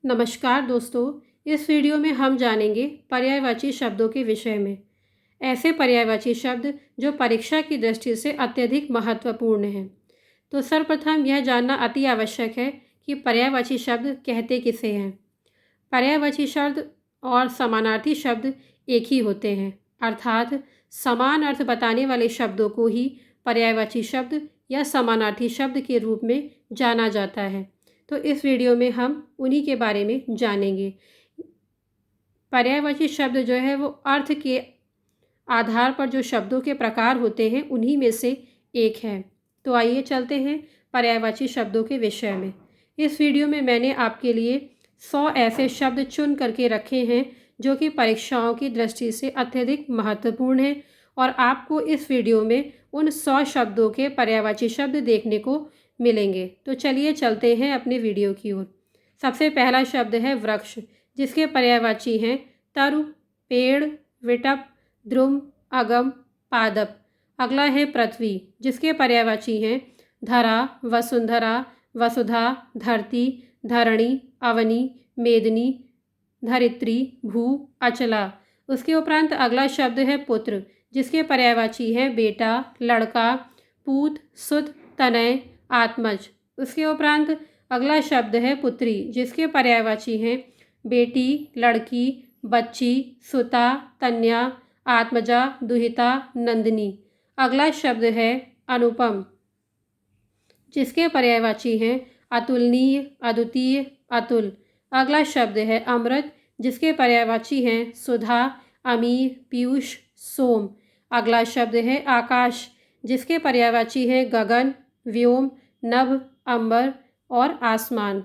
नमस्कार दोस्तों। इस वीडियो में हम जानेंगे पर्यायवाची शब्दों के विषय में। ऐसे पर्यायवाची शब्द जो परीक्षा की दृष्टि से अत्यधिक महत्वपूर्ण हैं। तो सर्वप्रथम यह जानना अति आवश्यक है कि पर्यायवाची शब्द कहते किसे हैं। पर्यायवाची शब्द और समानार्थी शब्द एक ही होते हैं, अर्थात समान अर्थ बताने वाले शब्दों को ही पर्यायवाची शब्द या समानार्थी शब्द के रूप में जाना जाता है। तो इस वीडियो में हम उन्हीं के बारे में जानेंगे। पर्यायवाची शब्द जो है वो अर्थ के आधार पर जो शब्दों के प्रकार होते हैं उन्हीं में से एक है। तो आइए चलते हैं पर्यायवाची शब्दों के विषय में। इस वीडियो में मैंने आपके लिए 100 ऐसे शब्द चुन करके रखे हैं जो कि परीक्षाओं की दृष्टि से अत्यधिक महत्वपूर्ण हैं, और आपको इस वीडियो में उन 100 शब्दों के पर्यायवाची शब्द देखने को मिलेंगे। तो चलिए चलते हैं अपने वीडियो की ओर। सबसे पहला शब्द है वृक्ष, जिसके पर्यायवाची हैं तरु, पेड़, विटप, द्रुम, अगम, पादप। अगला है पृथ्वी, जिसके पर्यायवाची हैं धरा, वसुंधरा, वसुधा, धरती, धरणी, अवनी, मेदिनी, धरित्री, भू, अचला। उसके उपरांत अगला शब्द है पुत्र, जिसके पर्यायवाची हैं बेटा, लड़का, पूत, सुत, तनय, आत्मज। उसके उपरांत अगला शब्द है पुत्री, जिसके पर्यायवाची हैं बेटी, लड़की, बच्ची, सुता, कन्या, आत्मजा, दुहिता, नंदिनी। अगला शब्द है अनुपम, जिसके पर्यायवाची हैं अतुलनीय, अद्वितीय, अतुल। अगला शब्द है अमृत, जिसके पर्यायवाची हैं सुधा, अमीर, पीयूष, सोम। अगला शब्द है आकाश, जिसके पर्यायवाची हैं गगन, व्योम, नभ, अंबर और आसमान।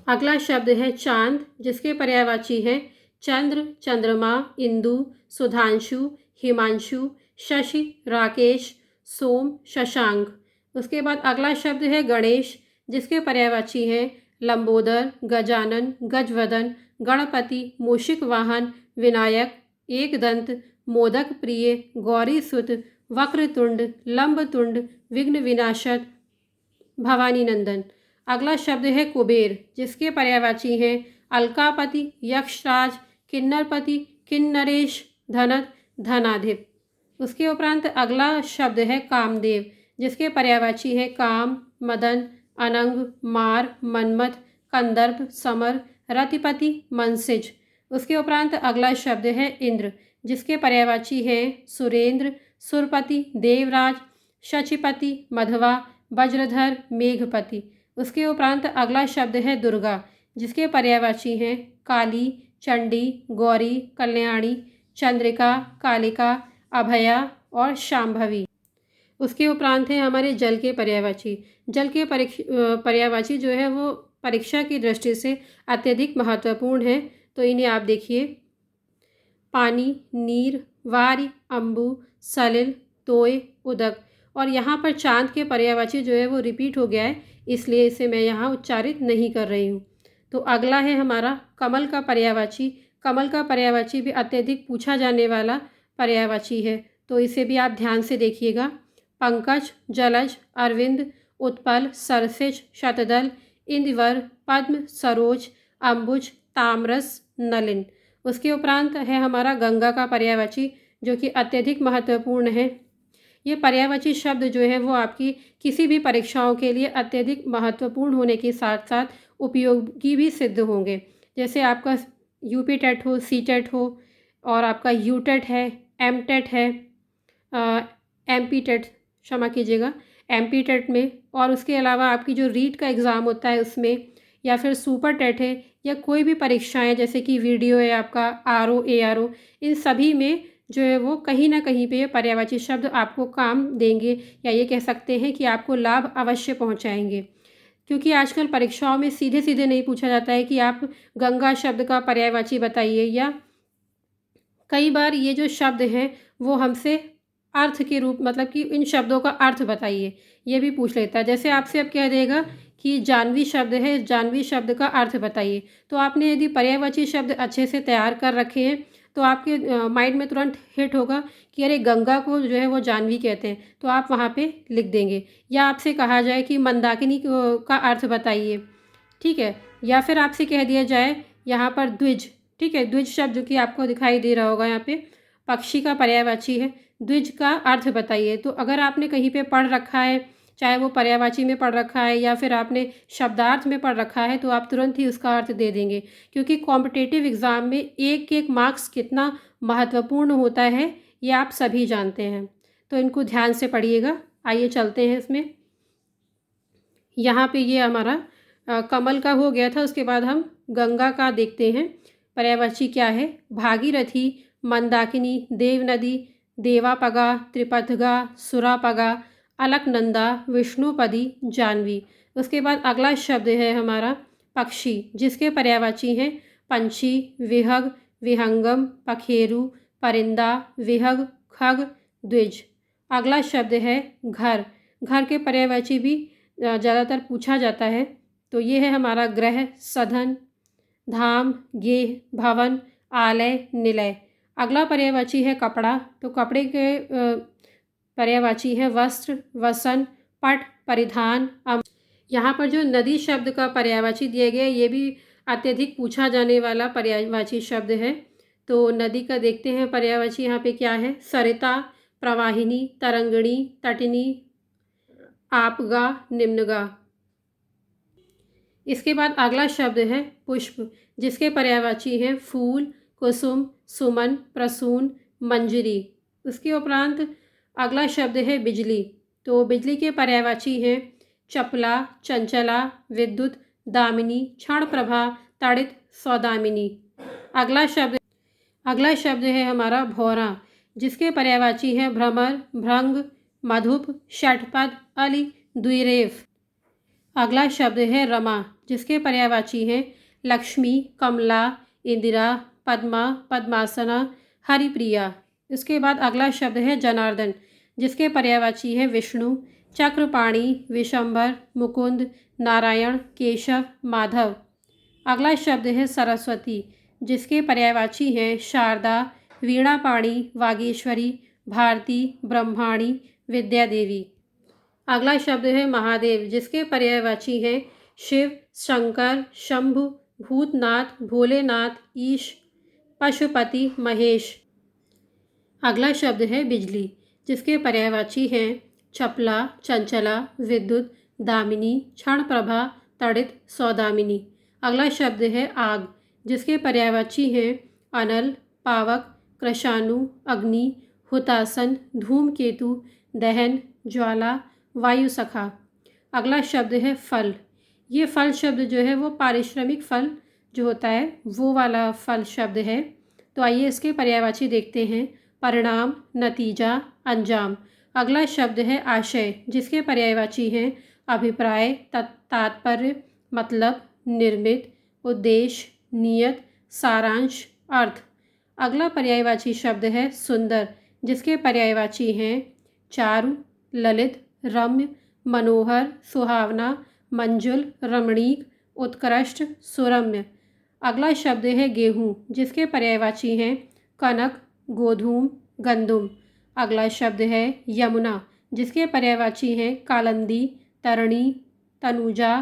अगला शब्द है चांद, जिसके पर्यायवाची हैं चंद्र, चंद्रमा, इंदु, सुधांशु, हिमांशु, शशि, राकेश, सोम, शशांक। उसके बाद अगला शब्द है गणेश, जिसके पर्यायवाची हैं लंबोदर, गजानन, गजवदन, गणपति, मूषिक वाहन, विनायक, एकदंत, मोदक प्रिय, गौरीसुत, वक्रतुंड, लंबतुंड, विघ्न विनाशक, भवानी नंदन। अगला शब्द है कुबेर, जिसके पर्यायवाची हैं अलकापति, यक्षराज, किन्नरपति, किन्नरेश, धनत, धनाधिप। उसके उपरांत अगला शब्द है कामदेव, जिसके पर्यायवाची हैं काम, मदन, अनंग, मार, मनमथ, कंदर्प, समर, रतिपति, मनसिज। उसके उपरांत अगला शब्द है इंद्र, जिसके पर्यायवाची हैं सुरेंद्र, सुरपति, देवराज, शचिपति, मधवा, वज्रधर, मेघपति। उसके उपरांत अगला शब्द है दुर्गा, जिसके पर्यायवाची हैं काली, चंडी, गौरी, कल्याणी, चंद्रिका, कालिका, अभया और शांभवी। उसके उपरांत है हमारे जल के पर्यायवाची। जल के पर्यायवाची जो है वो परीक्षा की दृष्टि से अत्यधिक महत्वपूर्ण है। तो इन्हें आप देखिए, पानी, नीर, वारी, अम्बु, सलिल, तोय, उदक। और यहाँ पर चांद के पर्यायवाची जो है वो रिपीट हो गया है, इसलिए इसे मैं यहाँ उच्चारित नहीं कर रही हूँ। तो अगला है हमारा कमल का पर्यायवाची। कमल का पर्यायवाची भी अत्यधिक पूछा जाने वाला पर्यायवाची है, तो इसे भी आप ध्यान से देखिएगा। पंकज, जलज, अरविंद, उत्पल, सरसिज, शतदल, इंदिवर, पद्म, सरोज, अम्बुज, ताम्रस, नलिन। उसके उपरांत है हमारा गंगा का पर्यायवाची, जो कि अत्यधिक महत्वपूर्ण है। ये पर्यायवाची शब्द जो है वो आपकी किसी भी परीक्षाओं के लिए अत्यधिक महत्वपूर्ण होने के साथ साथ उपयोगी भी सिद्ध होंगे। जैसे आपका यूपी टेट हो, सी टेट हो, और आपका यू टेट है, एम टेट है, एम पी टेट, क्षमा कीजिएगा, एम पी टेट में, और उसके अलावा आपकी जो रीट का एग्ज़ाम होता है उसमें, या फिर सुपर टेट है, या कोई भी परीक्षाएं जैसे कि वीडियो है आपका, R O, A R O, इन सभी में जो है वो कहीं ना कहीं पे ये पर्यायवाची शब्द आपको काम देंगे, या ये कह सकते हैं कि आपको लाभ अवश्य पहुंचाएंगे। क्योंकि आजकल परीक्षाओं में सीधे सीधे नहीं पूछा जाता है कि आप गंगा शब्द का पर्यायवाची बताइए, या कई बार ये जो शब्द हैं वो हमसे अर्थ के रूप, मतलब कि इन शब्दों का अर्थ बताइए, ये भी पूछ लेता है। जैसे आपसे अब कह देगा कि जानवी शब्द है, जानवी शब्द का अर्थ बताइए। तो आपने यदि पर्यायवाची शब्द अच्छे से तैयार कर रखे हैं तो आपके माइंड में तुरंत हिट होगा कि अरे गंगा को जो है वो जानवी कहते हैं, तो आप वहाँ पे लिख देंगे। या आपसे कहा जाए कि मंदाकिनी का अर्थ बताइए, ठीक है। या फिर आपसे कह दिया जाए यहाँ पर द्विज, ठीक है, द्विज शब्द जो कि आपको दिखाई दे रहा होगा यहाँ पे पक्षी का पर्यायवाची है। द्विज का अर्थ बताइए। तो अगर आपने कहीं पे पढ़ रखा है, चाहे वो पर्यायवाची में पढ़ रखा है या फिर आपने शब्दार्थ में पढ़ रखा है, तो आप तुरंत ही उसका अर्थ दे देंगे, क्योंकि कॉम्पिटिटिव एग्ज़ाम में एक एक मार्क्स कितना महत्वपूर्ण होता है ये आप सभी जानते हैं। तो इनको ध्यान से पढ़िएगा। आइए चलते हैं इसमें। यहाँ पे ये हमारा कमल का हो गया था। उसके बाद हम गंगा का देखते हैं। पर्यायवाची क्या है? भागीरथी, मंदाकिनी, देवनदी, देवापगा, त्रिपथगा, सुरापगा, अलकनंदा, विष्णुपदी, जानवी। उसके बाद अगला शब्द है हमारा पक्षी, जिसके पर्यायवाची हैं पंछी, विहग, विहंगम, पखेरु, परिंदा, विहग, खग, द्विज। अगला शब्द है घर। घर के पर्यायवाची भी ज़्यादातर पूछा जाता है। तो ये है हमारा गृह, सदन, धाम, गेह, भवन, आलय, निलय। अगला पर्यायवाची है कपड़ा। तो कपड़े के पर्यायवाची है वस्त्र, वसन, पट, परिधान। यहाँ पर जो नदी शब्द का पर्यायवाची दिया गया ये भी अत्यधिक पूछा जाने वाला पर्यायवाची शब्द है। तो नदी का देखते हैं पर्यायवाची यहाँ पे क्या है? सरिता, प्रवाहिनी, तरंगिणी, तटिनी, आपगा, निम्नगा। इसके बाद अगला शब्द है पुष्प, जिसके पर्यायवाची हैं फूल, कुसुम, सुमन, प्रसून, मंजरी। उसके उपरांत अगला शब्द है बिजली। तो बिजली के पर्यायवाची हैं चपला, चंचला, विद्युत, दामिनी, क्षण प्रभा, ताड़ित, सौदामिनी। अगला शब्द है हमारा भौरा, जिसके पर्यायवाची हैं भ्रमर, भृंग, मधुप, षटपद, अली, द्विरेफ। अगला शब्द है रमा, जिसके पर्यायवाची हैं लक्ष्मी, कमला, इंदिरा, पद्मा, पद्मासना, हरिप्रिया। इसके बाद अगला शब्द है जनार्दन, जिसके पर्यायवाची हैं विष्णु, चक्रपाणि, विशंभर, मुकुंद, नारायण, केशव, माधव। अगला शब्द है सरस्वती, जिसके पर्यायवाची हैं शारदा, वीणापाणी, वागीश्वरी, भारती, ब्रह्माणी, विद्यादेवी। अगला शब्द है महादेव, जिसके पर्यायवाची हैं शिव, शंकर, शंभु, भूतनाथ, भोलेनाथ, ईश, पशुपति, महेश। अगला शब्द है बिजली, जिसके पर्यायवाची हैं चपला, चंचला, विद्युत, दामिनी, क्षण प्रभा, तड़ित, सौदामिनी। अगला शब्द है आग, जिसके पर्यायवाची हैं अनल, पावक, कृशाणु, अग्नि, हुतासन, धूमकेतु, दहन, ज्वाला, वायुसखा। अगला शब्द है फल। ये फल शब्द जो है वो पारिश्रमिक फल जो होता है वो वाला फल शब्द है। तो आइए इसके पर्यायवाची देखते हैं। परिणाम, नतीजा, अंजाम। अगला शब्द है आशय, जिसके पर्यायवाची हैं अभिप्राय, तात्पर्य, मतलब, निर्मित, उद्देश्य, नियत, सारांश, अर्थ। अगला पर्यायवाची शब्द है सुंदर, जिसके पर्यायवाची हैं चारु, ललित, रम्य, मनोहर, सुहावना, मंजुल, रमणीक, उत्कृष्ट, सुरम्य। अगला शब्द है गेहूँ, जिसके पर्यायवाची हैं कनक, गोधूम, गंदुम। अगला शब्द है यमुना, जिसके पर्यायवाची हैं कालंदी, तरणी, तनुजा,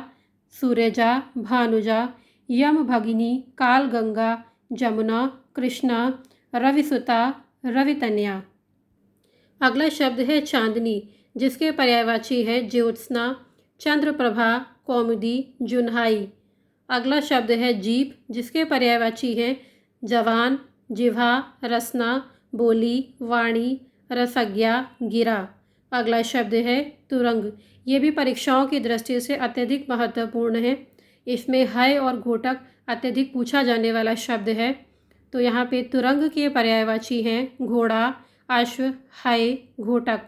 सूर्यजा, भानुजा, यम भगिनी, कालगंगा, जमुना, कृष्णा, रविसुता, रवितन्या। अगला शब्द है चांदनी, जिसके पर्यायवाची है ज्योत्सना, चंद्रप्रभा, कौमुदी, जुन्हाई। अगला शब्द है जीभ, जिसके पर्यायवाची हैं जवान, जिह्वा, रसना, बोली, वाणी, रसज्ञा, गिरा। अगला शब्द है तुरंग। ये भी परीक्षाओं की दृष्टि से अत्यधिक महत्वपूर्ण है। इसमें है और घोटक अत्यधिक पूछा जाने वाला शब्द है। तो यहाँ पे तुरंग के पर्यायवाची हैं घोड़ा, अश्व, है, घोटक।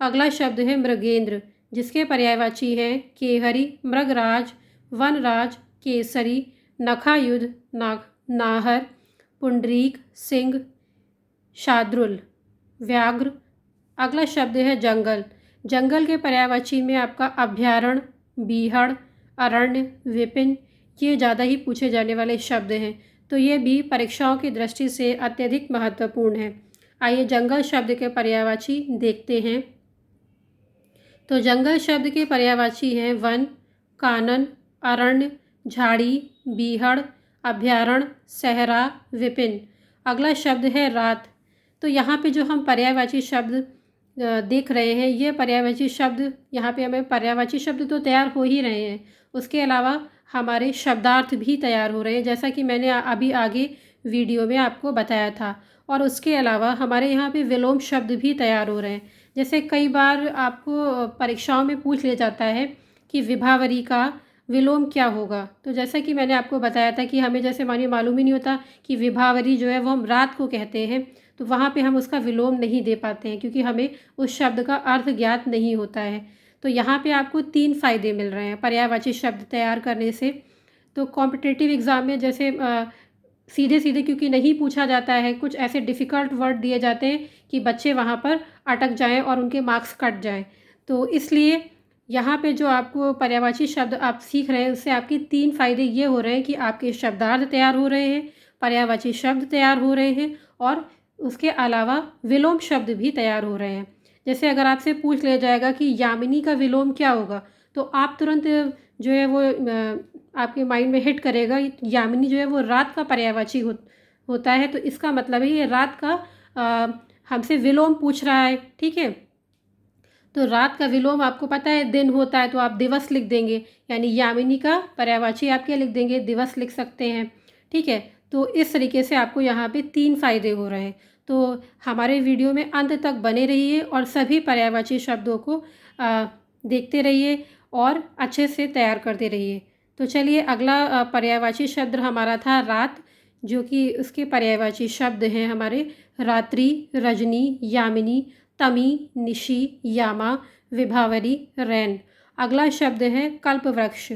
अगला शब्द है मृगेंद्र, जिसके पर्यायवाची हैं केहरी, मृगराज, वनराज, केसरी, नखायुध, नाहर, पुंडरीक, सिंह, शार्दूल, व्याघ्र। अगला शब्द है जंगल। जंगल के पर्यायवाची में आपका अभयारण्य, बीहड़, अरण्य, विपिन, ये ज़्यादा ही पूछे जाने वाले शब्द हैं। तो ये भी परीक्षाओं की दृष्टि से अत्यधिक महत्वपूर्ण है। आइए जंगल शब्द के पर्यायवाची देखते हैं। तो जंगल शब्द के पर्यायवाची हैं वन, कानन, अरण्य, झाड़ी, बीहड़, अभ्यारण्य, सहरा, विपिन। अगला शब्द है रात। तो यहाँ पे जो हम पर्यायवाची शब्द देख रहे हैं, ये पर्यायवाची शब्द, यहाँ पे हमें पर्यायवाची शब्द तो तैयार हो ही रहे हैं, उसके अलावा हमारे शब्दार्थ भी तैयार हो रहे हैं, जैसा कि मैंने अभी आगे वीडियो में आपको बताया था। और उसके अलावा हमारे यहाँ पे विलोम शब्द भी तैयार हो रहे हैं। जैसे कई बार आपको परीक्षाओं में पूछ लिया जाता है कि विभावरी का विलोम क्या होगा। तो जैसा कि मैंने आपको बताया था कि हमें जैसे मानिए मालूम ही नहीं होता कि विभावरी जो है वो हम रात को कहते हैं, तो वहाँ पे हम उसका विलोम नहीं दे पाते हैं क्योंकि हमें उस शब्द का अर्थ ज्ञात नहीं होता है। तो यहाँ पे आपको 3 फ़ायदे मिल रहे हैं पर्यायवाची शब्द तैयार करने से। तो कॉम्पिटिटिव एग्ज़ाम में जैसे सीधे सीधे क्योंकि नहीं पूछा जाता है, कुछ ऐसे डिफ़िकल्ट वर्ड दिए जाते हैं कि बच्चे वहाँ पर अटक जाएं और उनके मार्क्स कट जाएं। तो इसलिए यहाँ पे जो आपको पर्यायवाची शब्द आप सीख रहे हैं, उससे आपके 3 फ़ायदे ये हो रहे हैं कि आपके शब्दार्थ तैयार हो रहे हैं, पर्यायवाची शब्द तैयार हो रहे हैं और उसके अलावा विलोम शब्द भी तैयार हो रहे हैं। जैसे अगर आपसे पूछ लिया जाएगा कि यामिनी का विलोम क्या होगा, तो आप तुरंत जो है वो आपके माइंड में हिट करेगा, यामिनी जो है वो रात का पर्यायवाची होता है। तो इसका मतलब है ये रात का हमसे विलोम पूछ रहा है, ठीक है। तो रात का विलोम आपको पता है दिन होता है, तो आप दिवस लिख देंगे, यानी यामिनी का पर्यायवाची आप क्या लिख देंगे, दिवस लिख सकते हैं, ठीक है। तो इस तरीके से आपको यहाँ पे 3 फ़ायदे हो रहे हैं। तो हमारे वीडियो में अंत तक बने रहिए और सभी पर्यायवाची शब्दों को देखते रहिए और अच्छे से तैयार करते रहिए। तो चलिए अगला पर्यायवाची शब्द हमारा था रात, जो कि उसके पर्यायवाची शब्द हैं हमारे रात्रि, रजनी, यामिनी, तमी, निशी, यामा, विभावरी, रैन। अगला शब्द है कल्पवृक्ष।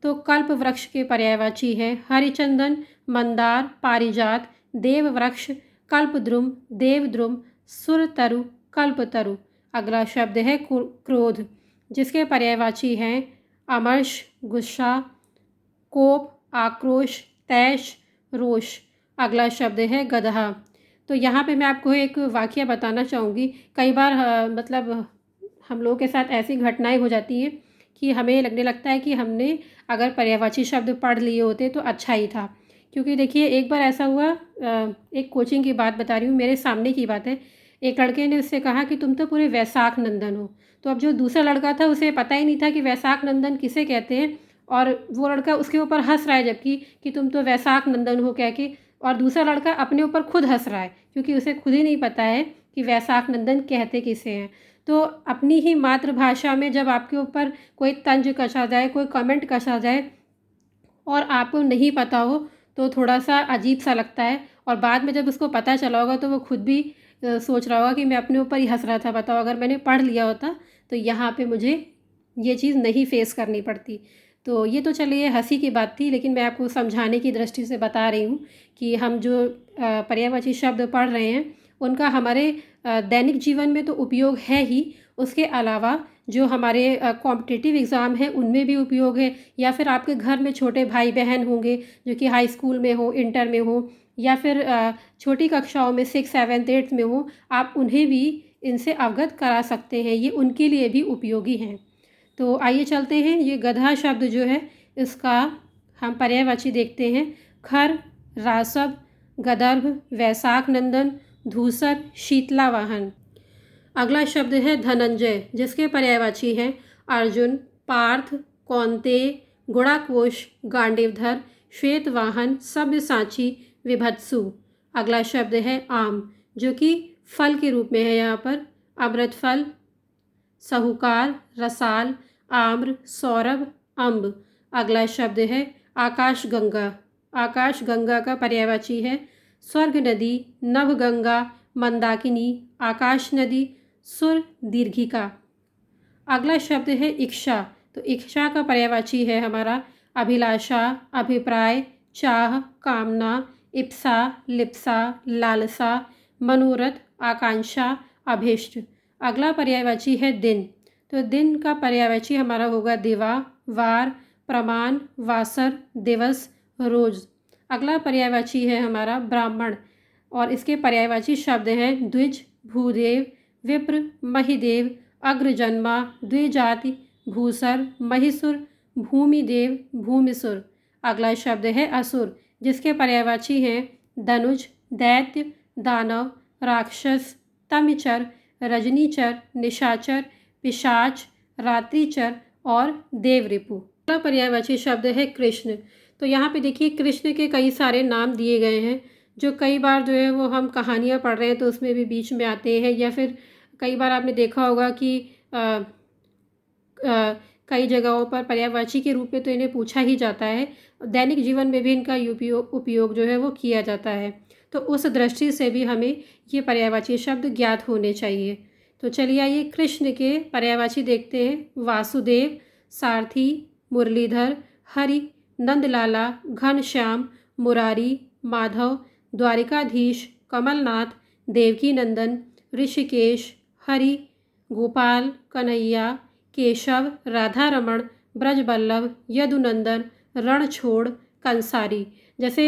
तो कल्पवृक्ष के पर्यायवाची हैं हरिचंदन, मंदार, पारिजात, देववृक्ष, कल्पद्रुम, देवद्रुम, सुरतरु, कल्पतरु। अगला शब्द है क्रोध, जिसके पर्यायवाची हैं अमर्ष, गुस्सा, कोप, आक्रोश, तैश, रोष। अगला शब्द है गदहा। तो यहाँ पे मैं आपको एक वाक़या बताना चाहूँगी। कई बार मतलब हम लोगों के साथ ऐसी घटनाएं हो जाती हैं कि हमें लगने लगता है कि हमने अगर पर्यायवाची शब्द पढ़ लिए होते तो अच्छा ही था। क्योंकि देखिए एक बार ऐसा हुआ, एक कोचिंग की बात बता रही हूँ, मेरे सामने की बात है। एक लड़के ने उससे कहा कि तुम तो पूरे वैशाख नंदन हो। तो अब जो दूसरा लड़का था उसे पता ही नहीं था कि वैशाख नंदन किसे कहते हैं, और वो लड़का उसके ऊपर हंस रहा है जबकि कि तुम तो वैशाख नंदन हो कह के, और दूसरा लड़का अपने ऊपर खुद हंस रहा है क्योंकि उसे खुद ही नहीं पता है कि वैशाख नंदन कहते किसे हैं। तो अपनी ही मातृभाषा में जब आपके ऊपर कोई तंज कसा जाए, कोई कमेंट कसा जाए और आपको नहीं पता हो, तो थोड़ा सा अजीब सा लगता है। और बाद में जब उसको पता चला होगा तो वो खुद भी सोच रहा होगा कि मैं अपने ऊपर ही हंस रहा था, बताओ अगर मैंने पढ़ लिया होता तो यहाँ पे मुझे ये चीज़ नहीं फेस करनी पड़ती। तो ये तो चलिए हंसी की बात थी, लेकिन मैं आपको समझाने की दृष्टि से बता रही हूँ कि हम जो पर्यायवाची शब्द पढ़ रहे हैं उनका हमारे दैनिक जीवन में तो उपयोग है ही, उसके अलावा जो हमारे कॉम्पिटिटिव एग्ज़ाम है उनमें भी उपयोग है, या फिर आपके घर में छोटे भाई बहन होंगे जो कि हाई स्कूल में हो, इंटर में हो, या फिर छोटी कक्षाओं में 6, 7, 8 में हो, आप उन्हें भी इनसे अवगत करा सकते हैं, ये उनके लिए भी उपयोगी हैं। तो आइए चलते हैं, ये गधा शब्द जो है इसका हम पर्यायवाची देखते हैं। खर, रासव, गदर्भ, वैशाख नंदन, धूसर, शीतलावाहन। अगला शब्द है धनंजय, जिसके पर्यायवाची हैं अर्जुन, पार्थ, कौन्तेय, गुणाकोश, गांडीवधर, श्वेतवाहन, सब्यसाची, विभत्सु। अगला शब्द है आम, जो कि फल के रूप में है यहाँ पर अमृतफल, साहूकार, रसाल, आम्र, सौरभ, अम्ब। अगला शब्द है आकाशगंगा। आकाशगंगा का पर्यायवाची है स्वर्ग नदी, नभगंगा, मंदाकिनी, आकाश नदी, सुर, दीर्घिका। अगला शब्द है इच्छा। तो इच्छा का पर्यायवाची है हमारा अभिलाषा, अभिप्राय, चाह, कामना, इप्सा, लिप्सा, लालसा, मनोरथ, आकांक्षा, अभीष्ट। अगला पर्यायवाची है दिन। तो दिन का पर्यायवाची हमारा होगा दिवा, वार, प्रमाण, वासर, दिवस, रोज। अगला पर्यायवाची है हमारा ब्राह्मण और इसके पर्यायवाची शब्द हैं द्विज, भूदेव, विप्र, महिदेव, अग्रजन्मा, द्विजाति, भूसर, महिसुर, भूमिदेव, भूमिसुर। अगला शब्द है असुर, जिसके पर्यायवाची हैं धनुज, दैत्य, दानव, राक्षस, तमिचर, रजनीचर, निशाचर, पिशाच, रात्रिचर और देवरिपु। अगला पर्यायवाची शब्द है कृष्ण। तो यहाँ पे देखिए कृष्ण के कई सारे नाम दिए गए हैं, जो कई बार जो है वो हम कहानियाँ पढ़ रहे हैं तो उसमें भी बीच में आते हैं, या फिर कई बार आपने देखा होगा कि कई जगहों पर पर्यायवाची के रूप में तो इन्हें पूछा ही जाता है। दैनिक जीवन में भी इनका उपयोग जो है वो किया जाता है। तो उस दृष्टि से भी हमें ये पर्यायवाची शब्द ज्ञात होने चाहिए। तो चलिए आइए कृष्ण के पर्यायवाची देखते हैं। वासुदेव, सारथी, मुरलीधर, हरि, नंदलाला, घनश्याम, मुरारी, माधव, द्वारिकाधीश, कमलनाथ, देवकी नंदन, ऋषिकेश, हरि, गोपाल, कन्हैया, केशव, राधा रमण, ब्रजबल्लभ, यदुनंदन, रणछोड़, कंसारी। जैसे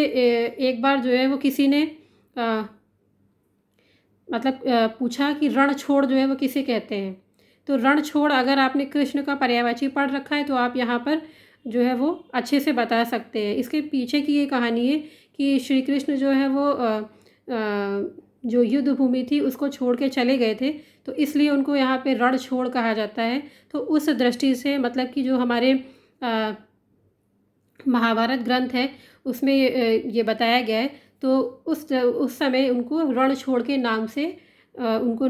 एक बार जो है वो किसी ने पूछा कि रणछोड़ जो है वो किसे कहते हैं। तो रणछोड़ अगर आपने कृष्ण का पर्यायवाची पढ़ रखा है तो आप यहाँ पर जो है वो अच्छे से बता सकते हैं। इसके पीछे की ये कहानी है कि श्री कृष्ण जो है वो जो युद्ध भूमि थी उसको छोड़ के चले गए थे, तो इसलिए उनको यहाँ पे रणछोड़ कहा जाता है। तो उस दृष्टि से मतलब कि जो हमारे महाभारत ग्रंथ है उसमें ये बताया गया है। तो उस समय उनको रणछोड़ के नाम से उनको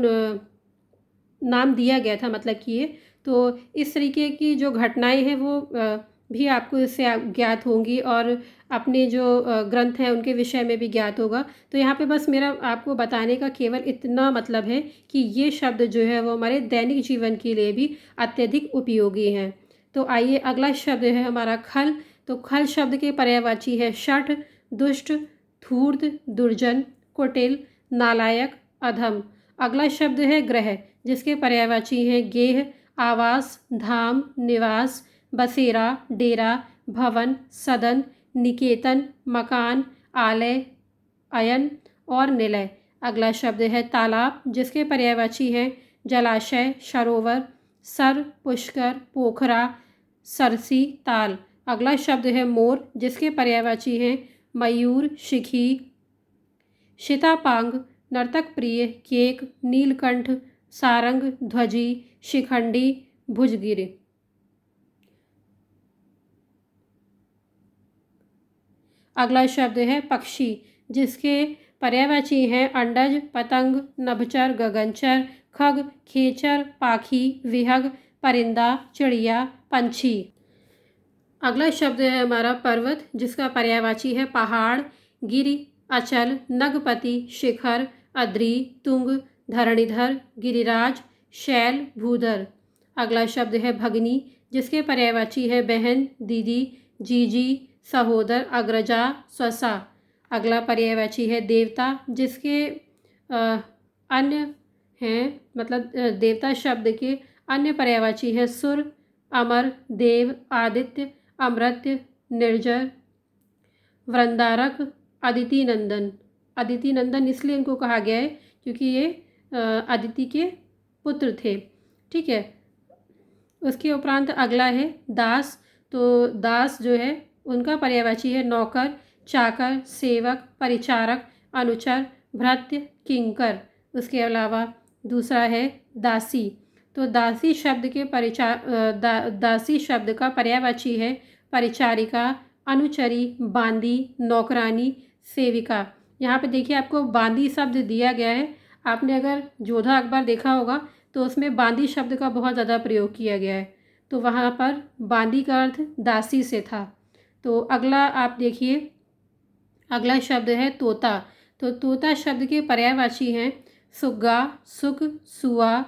नाम दिया गया था, मतलब कि ये। तो इस तरीके की जो घटनाएं हैं वो भी आपको इससे ज्ञात होंगी और अपने जो ग्रंथ हैं उनके विषय में भी ज्ञात होगा। तो यहाँ पे बस मेरा आपको बताने का केवल इतना मतलब है कि ये शब्द जो है वो हमारे दैनिक जीवन के लिए भी अत्यधिक उपयोगी हैं। तो आइए अगला शब्द है हमारा खल। तो खल शब्द के पर्यायवाची है शठ, दुष्ट, धूर्त, दुर्जन, कुटिल, नालायक, अधम। अगला शब्द है ग्रह, जिसके पर्यायवाची हैं गेह, आवास, धाम, निवास, बसेरा, डेरा, भवन, सदन, निकेतन, मकान, आलय, अयन और निलय। अगला शब्द है तालाब, जिसके पर्यायवाची हैं जलाशय, सरोवर, सर, पुष्कर, पोखरा, सरसी, ताल। अगला शब्द है मोर, जिसके पर्यायवाची हैं मयूर, शिखी, शितापांग, नर्तक प्रिय, केक, नीलकंठ, सारंग, ध्वजी, शिखंडी, भुजगिर। अगला शब्द है पक्षी, जिसके पर्यायवाची हैं अंडज, पतंग, नभचर, गगनचर, खग, खेचर, पाखी, विहग, परिंदा, चिड़िया, पंछी। अगला शब्द है हमारा पर्वत, जिसका पर्यायवाची है पहाड़, गिरि, अचल, नगपति, शिखर, अद्रि, तुंग, धरणीधर, गिरिराज, शैल, भूधर। अगला शब्द है भगनी, जिसके पर्यायवाची है बहन, दीदी, जीजी, सहोदर, अग्रजा, स्वसा। अगला पर्यायवाची है देवता, जिसके अन्य हैं मतलब देवता शब्द के अन्य पर्यायवाची है सुर, अमर, देव, आदित्य, अमृत्य, निर्जर, वृंदारक, अदिति नंदन। अदिति नंदन इसलिए इनको कहा गया है क्योंकि ये अदिति के पुत्र थे। ठीक है। उसके उपरांत अगला है दास। तो दास जो है उनका पर्यायवाची है नौकर, चाकर, सेवक, परिचारक, अनुचर, भृत्य, किंकर। उसके अलावा दूसरा है दासी। तो दासी शब्द के दासी शब्द का पर्यायवाची है परिचारिका, अनुचरी, बांदी, नौकरानी, सेविका। यहाँ पे देखिए आपको बांदी शब्द दिया गया है। आपने अगर जोधा अकबर देखा होगा तो उसमें बांदी शब्द का बहुत ज़्यादा प्रयोग किया गया है। तो वहाँ पर बांदी का अर्थ दासी से था। तो अगला आप देखिए, अगला शब्द है तोता। तो तोता शब्द के पर्यायवाची हैं सुग्गा, सुख, सुआ,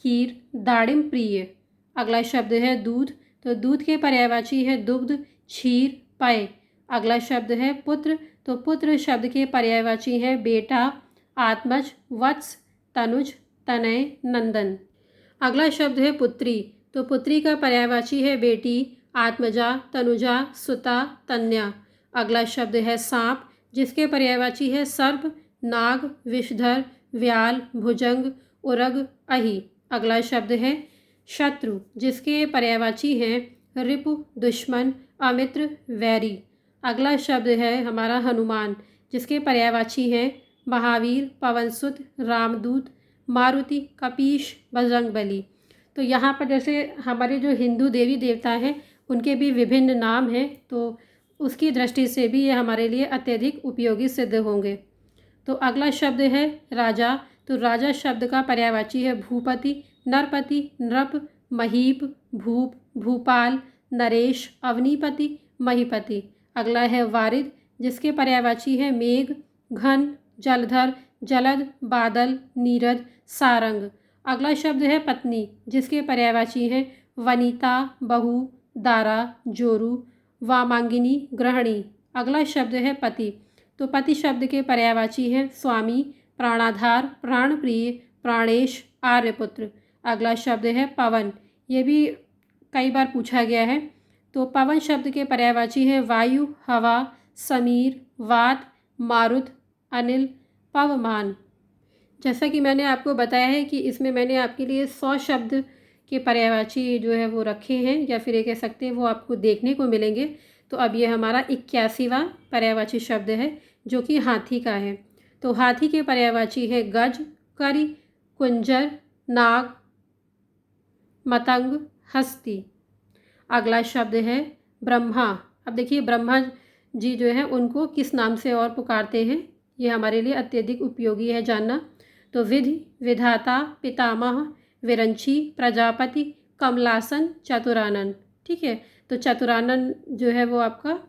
कीर, दाड़िम प्रिय। अगला शब्द है दूध। तो दूध के पर्यायवाची है दुग्ध, क्षीर, पेय। अगला शब्द है पुत्र। तो पुत्र शब्द के पर्यायवाची हैं बेटा, आत्मज, वत्स, तनुज, तनय, नंदन। अगला शब्द है पुत्री। तो पुत्री का पर्यायवाची है बेटी, आत्मजा, तनुजा, सुता, तन्या। अगला शब्द है सांप, जिसके पर्यायवाची है सर्प, नाग, विषधर, व्याल, भुजंग, उरग, अहि। अगला शब्द है शत्रु, जिसके पर्यायवाची हैं रिपु, दुश्मन, अमित्र, वैरी। अगला शब्द है हमारा हनुमान, जिसके पर्यायवाची हैं महावीर, पवनसुत, रामदूत, मारुति, कपीश, बजरंगबली। तो यहाँ पर जैसे हमारे जो हिंदू देवी देवता हैं उनके भी विभिन्न नाम हैं, तो उसकी दृष्टि से भी ये हमारे लिए अत्यधिक उपयोगी सिद्ध होंगे। तो अगला शब्द है राजा। तो राजा शब्द का पर्यायवाची है भूपति, नरपति, नृप, महीप, भूप, भूपाल, नरेश, अवनीपति, महीपति। अगला है वारिद, जिसके पर्यायवाची है मेघ, घन, जलधर, जलद, बादल, नीरद, सारंग। अगला शब्द है पत्नी, जिसके पर्यायवाची हैं वनिता, बहू, दारा, जोरू, वामांगिनी, गृहिणी। अगला शब्द है पति। तो पति शब्द के पर्यायवाची हैं स्वामी, प्राणाधार, प्राणप्रिय, प्राणेश, आर्यपुत्र। अगला शब्द है पवन, ये भी कई बार पूछा गया है। तो पवन शब्द के पर्यायवाची हैं वायु, हवा, समीर, वात, मारुत, अनिल, पवमान। जैसा कि मैंने आपको बताया है कि इसमें मैंने आपके लिए 100 शब्द के पर्यायवाची जो है वो रखे हैं, या फिर ये कह सकते हैं वो आपको देखने को मिलेंगे। तो अब ये हमारा 81वां पर्यायवाची शब्द है, जो कि हाथी का है। तो हाथी के पर्यायवाची है गज, करी, कुंजर, नाग, मतंग, हस्ती। अगला शब्द है ब्रह्मा। अब देखिए ब्रह्मा जी जो है उनको किस नाम से और पुकारते हैं, ये हमारे लिए अत्यधिक उपयोगी है जानना। तो विधि, विधाता, पितामह, विरंची, प्रजापति, कमलासन, चतुरानन। ठीक है, तो चतुरानन जो है वो आपका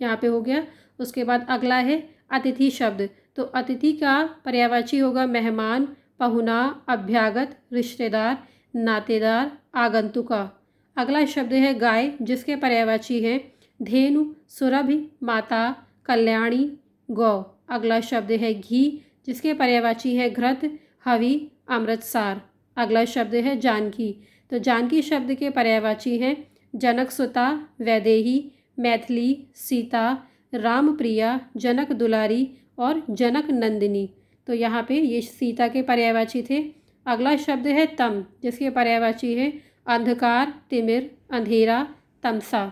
यहाँ पे हो गया। उसके बाद अगला है अतिथि शब्द। तो अतिथि का पर्यायवाची होगा मेहमान, पहुना, अभ्यागत, रिश्तेदार, नातेदार, आगंतुका। अगला शब्द है गाय, जिसके पर्यायवाची हैं धेनु, सुरभि, माता, कल्याणी, गौ। अगला शब्द है घी, जिसके पर्यायवाची है घृत, हवि, अमृतसार। अगला शब्द है जानकी। तो जानकी शब्द के पर्यायवाची हैं जनकसुता, वैदेही, मैथिली, सीता, रामप्रिया, जनक दुलारी और जनक नंदिनी। तो यहाँ पे ये सीता के पर्यायवाची थे। अगला शब्द है तम, जिसके पर्यायवाची है अंधकार, तिमिर, अंधेरा, तमसा।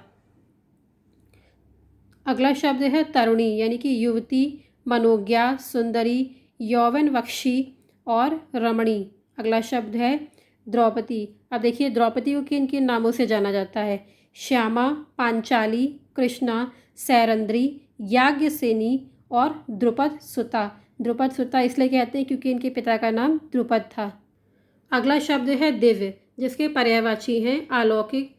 अगला शब्द है तरुणी, यानी कि युवती, मनोज्ञा, सुंदरी, यौवनवक्षी और रमणी। अगला शब्द है द्रौपदी। अब देखिए द्रौपदी को किन किन नामों से जाना जाता है? श्यामा, पांचाली, कृष्णा, सैरंद्री, याज्ञसेनी और द्रुपद सुता। द्रुपद सुता इसलिए कहते हैं क्योंकि इनके पिता का नाम द्रुपद था। अगला शब्द है दिव्य, जिसके पर्यायवाची हैं अलौकिक,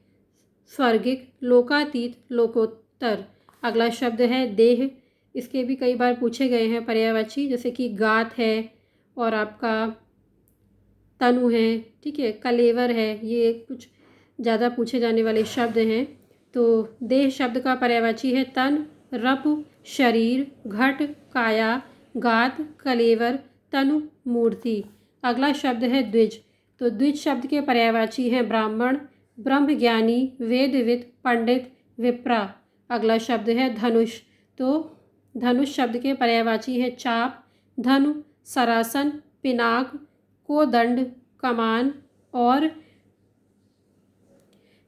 स्वर्गिक, लोकातीत, लोकोत्तर। अगला शब्द है देह, इसके भी कई बार पूछे गए हैं पर्यायवाची, जैसे कि गात है और आपका तनु है, ठीक है, कलेवर है, ये कुछ ज़्यादा पूछे जाने वाले शब्द हैं। तो देह शब्द का पर्यायवाची है तन, रप, शरीर, घट, काया, गात, कलेवर, तनु, मूर्ति। अगला शब्द है द्विज। तो द्विज शब्द के पर्यायवाची हैं ब्राह्मण, ब्रह्मज्ञानी, वेदविद, पंडित, विप्रा। अगला शब्द है धनुष। तो धनुष शब्द के पर्यायवाची हैं चाप, धनु, सरासन, पिनाक, कोदंड, कमान और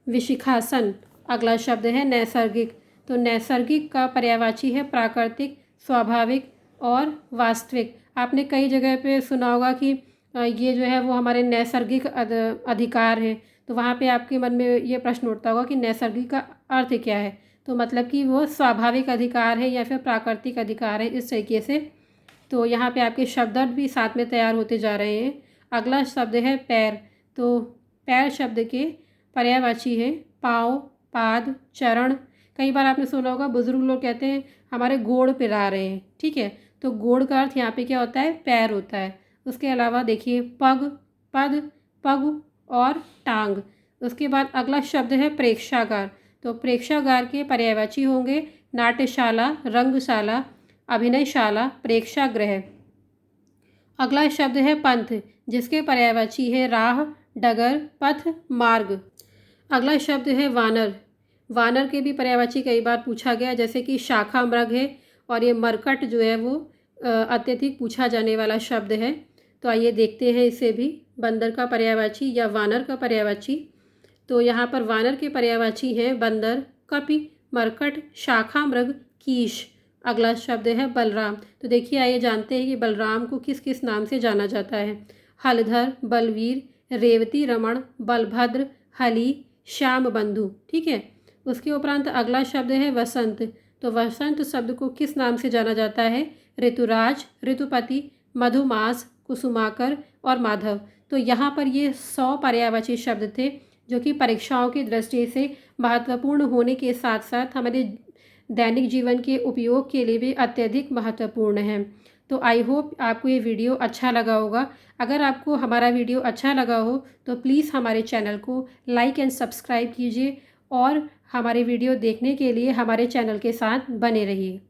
विशिखासन। अगला शब्द है नैसर्गिक। तो नैसर्गिक का पर्यायवाची है प्राकृतिक, स्वाभाविक और वास्तविक। आपने कई जगह पे सुना होगा कि ये जो है वो हमारे नैसर्गिक अधिकार हैं, तो वहाँ पे आपके मन में ये प्रश्न उठता होगा कि नैसर्गिक का अर्थ क्या है। तो मतलब कि वो स्वाभाविक अधिकार है या फिर प्राकृतिक अधिकार है, इस तरीके से। तो यहाँ पे आपके शब्दार्थ भी साथ में तैयार होते जा रहे हैं। अगला शब्द है पैर। तो पैर शब्द के पर्यायवाची है पाँव, पाद, चरण। कई बार आपने सुना होगा बुजुर्ग लोग कहते हैं हमारे गोड़ पिरा रहे हैं, ठीक है, तो गोड़ का अर्थ यहाँ पे क्या होता है? पैर होता है। उसके अलावा देखिए पग, पद, पग और टांग। उसके बाद अगला शब्द है प्रेक्षागार। तो प्रेक्षागार के पर्यायवाची होंगे नाट्यशाला, रंगशाला, अभिनयशाला, प्रेक्षागृह। अगला शब्द है पंथ, जिसके पर्यायवाची है राह, डगर, पथ, मार्ग। अगला शब्द है वानर। वानर के भी पर्यायवाची कई बार पूछा गया, जैसे कि शाखा मृग है और ये मरकट जो है वो अत्यधिक पूछा जाने वाला शब्द है। तो आइए देखते हैं इसे भी, बंदर का पर्यायवाची या वानर का पर्यायवाची। तो यहाँ पर वानर के पर्यायवाची हैं बंदर, कपि, मरकट, शाखा मृग, कीश। अगला शब्द है बलराम। तो देखिए आइए जानते हैं कि बलराम को किस किस नाम से जाना जाता है। हलधर, बलवीर, रेवती रमण, बलभद्र, हली, श्याम बंधु। ठीक है। उसके उपरांत अगला शब्द है वसंत। तो वसंत शब्द को किस नाम से जाना जाता है? ऋतुराज, ऋतुपति, मधुमास, कुसुमाकर और माधव। तो यहाँ पर ये 100 पर्यायवाची शब्द थे जो कि परीक्षाओं की दृष्टि से महत्वपूर्ण होने के साथ साथ हमारे दैनिक जीवन के उपयोग के लिए भी अत्यधिक महत्वपूर्ण हैं। तो आई होप आपको ये वीडियो अच्छा लगा होगा। अगर आपको हमारा वीडियो अच्छा लगा हो तो प्लीज़ हमारे चैनल को लाइक एंड सब्सक्राइब कीजिए और हमारे वीडियो देखने के लिए हमारे चैनल के साथ बने रहिए।